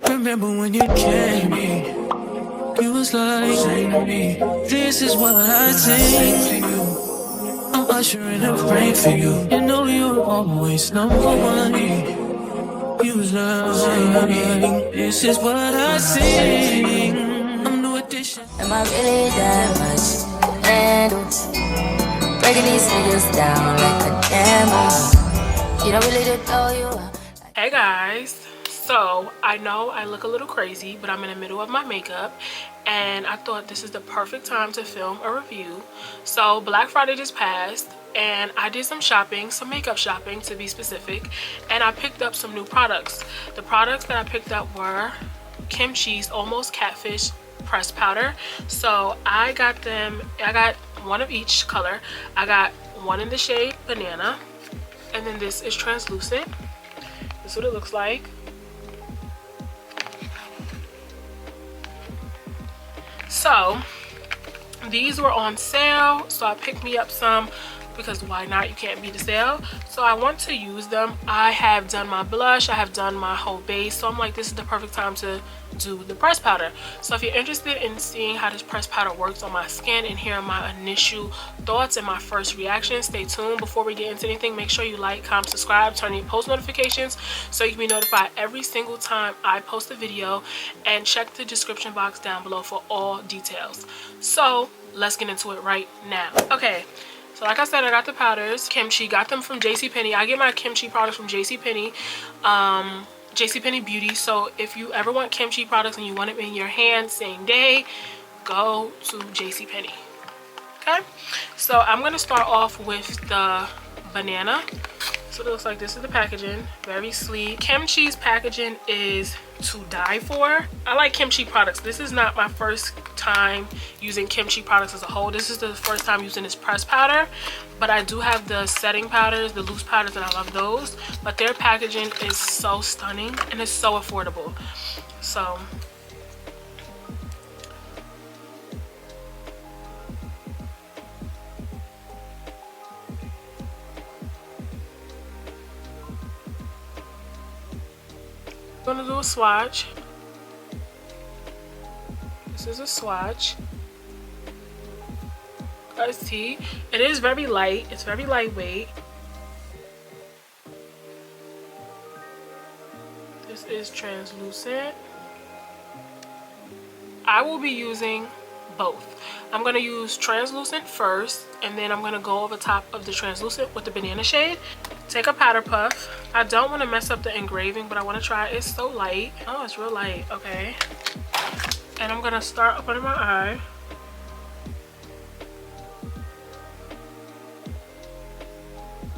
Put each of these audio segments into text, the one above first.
Remember when you came me, you was like, say to me, this is what I sing to you. I'm ushering a rain for you. You know you're always number one. You was like, this is what I sing. I'm new edition. Am I really that much? And breaking these niggas down like a demo. You don't really know you are. Hey guys, so I know I look a little crazy, but I'm in the middle of my makeup and I thought this is the perfect time to film a review. So Black Friday just passed and I did some shopping, some makeup shopping to be specific, and I picked up some new products. The products that I picked up were Kimchi's Almost Catfish pressed powder. So I got one of each color. I got one in the shade Banana, and then this is translucent. This is what it looks like. So these were on sale, so I picked me up some because why not? You can't beat the sale. So I want to use them. I have done my blush, I have done my whole base, so I'm like, this is the perfect time to do the pressed powder. So if you're interested in seeing how this pressed powder works on my skin and hearing my initial thoughts and my first reaction, stay tuned. Before we get into anything, make sure you like, comment, subscribe, turn on your post notifications so you can be notified every single time I post a video, and check the description box down below for all details. So let's get into it right now. Okay, so like I said, I got the powders. Kimchi, got them from JCPenney. I get my Kimchi products from JCPenney. JCPenney Beauty. So if you ever want Kimchi products and you want it in your hand same day, go to JCPenney. Okay, so I'm gonna start off with the banana. So it looks like this is the packaging, very sleek. Kimchi's packaging is to die for. I like Kimchi products. This is not my first time using Kimchi products as a whole. This is the first time using this pressed powder, but I do have the setting powders, the loose powders, and I love those. But their packaging is so stunning and it's so affordable. So I'm gonna do a swatch. This is a swatch. Guys, see, it is very light. It's very lightweight. This is translucent. I will be using both. I'm gonna use translucent first, and then I'm gonna go over top of the translucent with the banana shade. Take a powder puff. I don't want to mess up the engraving, but I want to try. It's so light. Oh, it's real light. Okay. And I'm gonna start up under my eye.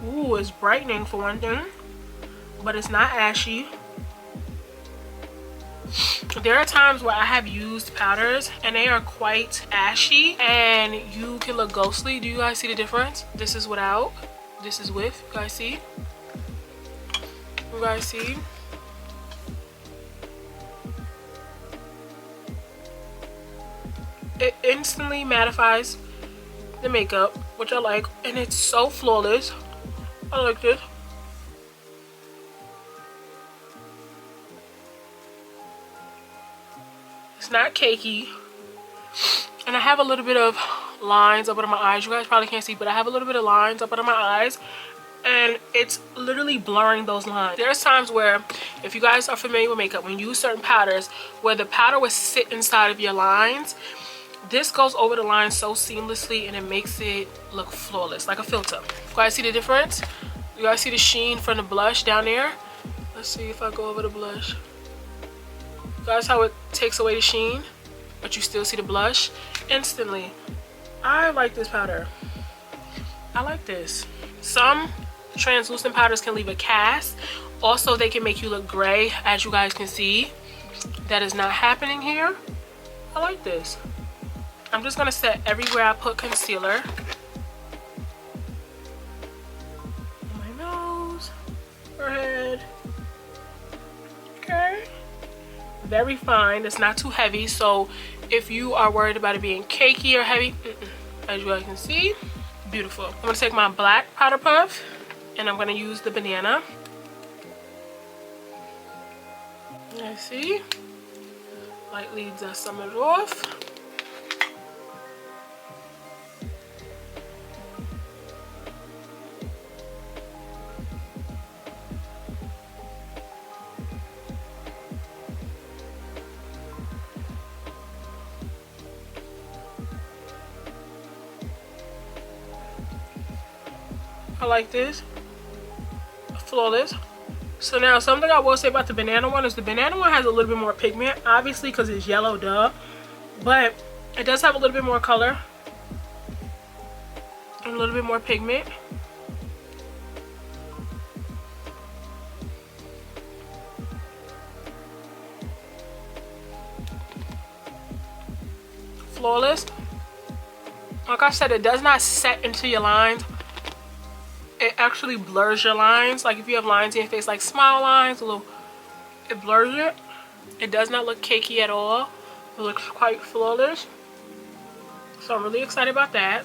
Ooh, it's brightening for one thing, but it's not ashy. There are times where I have used powders and they are quite ashy and you can look ghostly. Do you guys see the difference? This is without, this is with. You guys see? You guys see? It instantly mattifies the makeup, which I like, and it's so flawless. I like this. It's not cakey, and I have a little bit of lines up under my eyes. You guys probably can't see, but I have a little bit of lines up under my eyes, and it's literally blurring those lines. There's times where, if you guys are familiar with makeup, when you use certain powders where the powder will sit inside of your lines, this goes over the line so seamlessly and it makes it look flawless, like a filter. You guys see the difference? You guys see the sheen from the blush down there? Let's see if I go over the blush. You guys, how it takes away the sheen, but you still see the blush instantly. I like this powder. I like this. Some translucent powders can leave a cast. Also, they can make you look gray, as you guys can see. That is not happening here. I like this. I'm just gonna set everywhere I put concealer. My nose, forehead. Okay. Very fine. It's not too heavy, so if you are worried about it being cakey or heavy, as you guys can see, beautiful. I'm gonna take my black powder puff and I'm gonna use the banana. Let's see. Lightly dust some of it off. I like this. Flawless. So now something I will say about the banana one is the banana one has a little bit more pigment, obviously because it's yellow, duh, but it does have a little bit more color and a little bit more pigment. Flawless. Like I said, it does not set into your lines. It actually blurs your lines. Like if you have lines in your face, like smile lines, it blurs it. It does not look cakey at all. It looks quite flawless. So I'm really excited about that.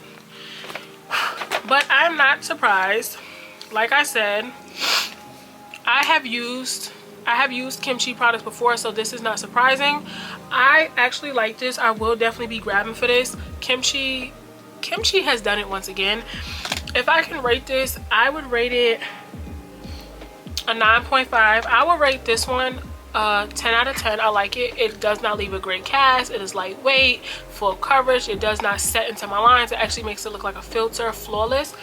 But I'm not surprised. Like I said, I have used Kimchi products before, so this is not surprising. I actually like this. I will definitely be grabbing for this. Kimchi has done it once again. If I can rate this, I would rate it a 9.5. I would rate this one 10 out of 10. I like it. It does not leave a great cast. It is lightweight, full coverage. It does not set into my lines. It actually makes it look like a filter, flawless.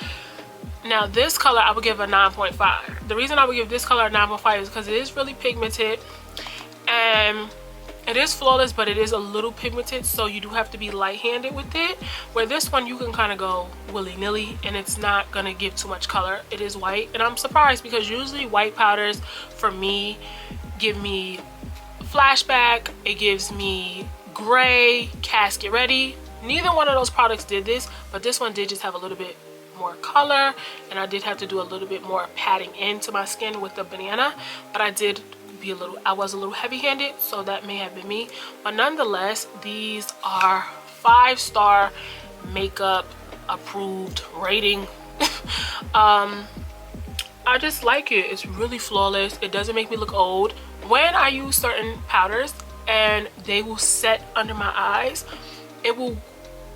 Now this color I would give a 9.5. The reason I would give this color a 9.5 is because it is really pigmented and it is flawless, but it is a little pigmented, so you do have to be light-handed with it. Where this one you can kind of go willy-nilly and it's not gonna give too much color. It is white, and I'm surprised because usually white powders for me give me flashback, it gives me gray, casket ready. Neither one of those products did this, but this one did just have a little bit more color, and I did have to do a little bit more patting into my skin with the banana, but I was a little heavy-handed, so that may have been me. But nonetheless, these are 5-star makeup approved rating. I just like it. It's really flawless. It doesn't make me look old. When I use certain powders and they will set under my eyes, it will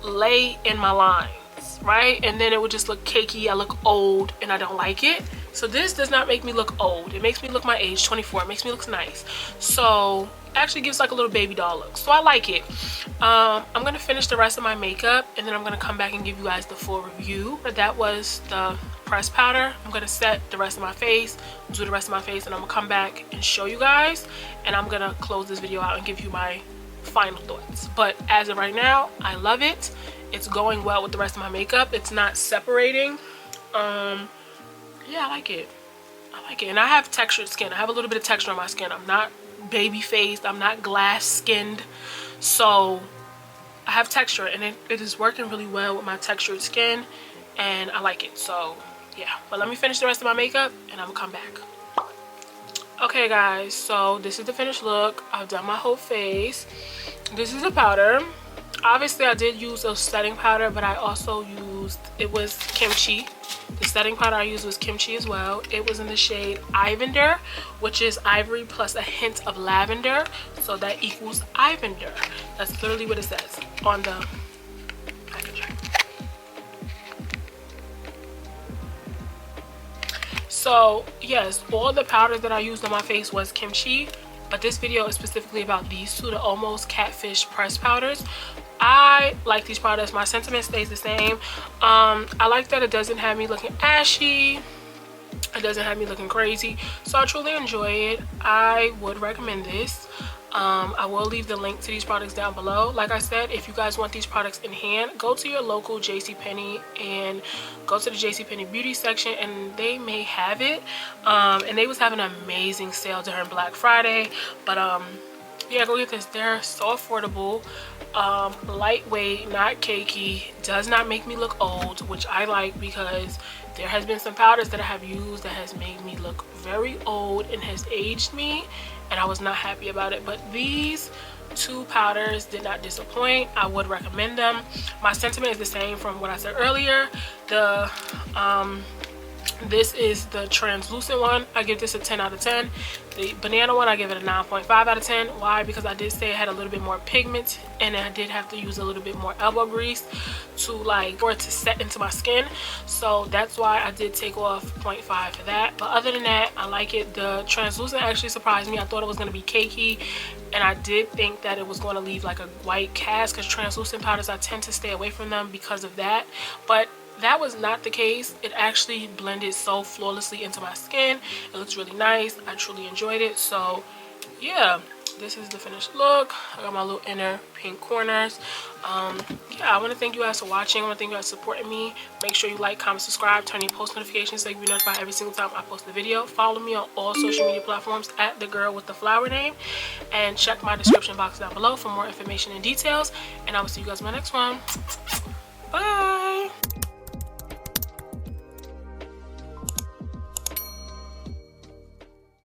lay in my lines, right? And then it will just look cakey. I look old and I don't like it. So this does not make me look old. It makes me look my age, 24. It makes me look nice. So it actually gives like a little baby doll look. So I like it. I'm going to finish the rest of my makeup and then I'm going to come back and give you guys the full review. But that was the pressed powder. I'm going to set the rest of my face, do the rest of my face, and I'm going to come back and show you guys. And I'm going to close this video out and give you my final thoughts. But as of right now, I love it. It's going well with the rest of my makeup. It's not separating. Yeah, I like it. I like it. And I have textured skin. I have a little bit of texture on my skin. I'm not baby faced. I'm not glass skinned. So I have texture, and it is working really well with my textured skin, and I like it. So yeah, but let me finish the rest of my makeup and I'm gonna come back. Okay guys, so this is the finished look. I've done my whole face. This is a powder. Obviously I did use a setting powder, but I also used, it was Kimchi. The setting powder I used was Kimchi as well. It was in the shade Ivender, which is ivory plus a hint of lavender, so that equals Ivender. That's literally what it says on the packaging. So yes, all the powders that I used on my face was Kimchi, but this video is specifically about these two, the Almost Catfish pressed powders. I like these products. My sentiment stays the same. I like that it doesn't have me looking ashy. It doesn't have me looking crazy. So I truly enjoy it. I would recommend this. I will leave the link to these products down below. Like I said, if you guys want these products in hand, go to your local JCPenney and go to the JCPenney beauty section, and they may have it. And they was having an amazing sale during Black Friday. But yeah, go get this. They're so affordable. Lightweight, not cakey, does not make me look old, which I like, because there has been some powders that I have used that has made me look very old and has aged me, and I was not happy about it. But these two powders did not disappoint. I would recommend them. My sentiment is the same from what I said earlier. The This is the translucent one. I give this a 10 out of 10. The banana one, I give it a 9.5 out of 10. Why? Because I did say it had a little bit more pigment, and I did have to use a little bit more elbow grease to for it to set into my skin. So that's why I did take off 0.5 for that. But other than that, I like it. The translucent actually surprised me. I thought it was going to be cakey, and I did think that it was going to leave like a white cast, because translucent powders, I tend to stay away from them because of that. But that was not the case. It actually blended so flawlessly into my skin. It looks really nice. I truly enjoyed it. So yeah, this is the finished look. I got my little inner pink corners. Yeah, I want to thank you guys for watching. I want to thank you guys for supporting me. Make sure you like, comment, subscribe, turn on post notifications so you can be notified every single time I post a video. Follow me on all social media platforms at the girl with the flower name, and check my description box down below for more information and details. And I will see you guys in my next one. Bye.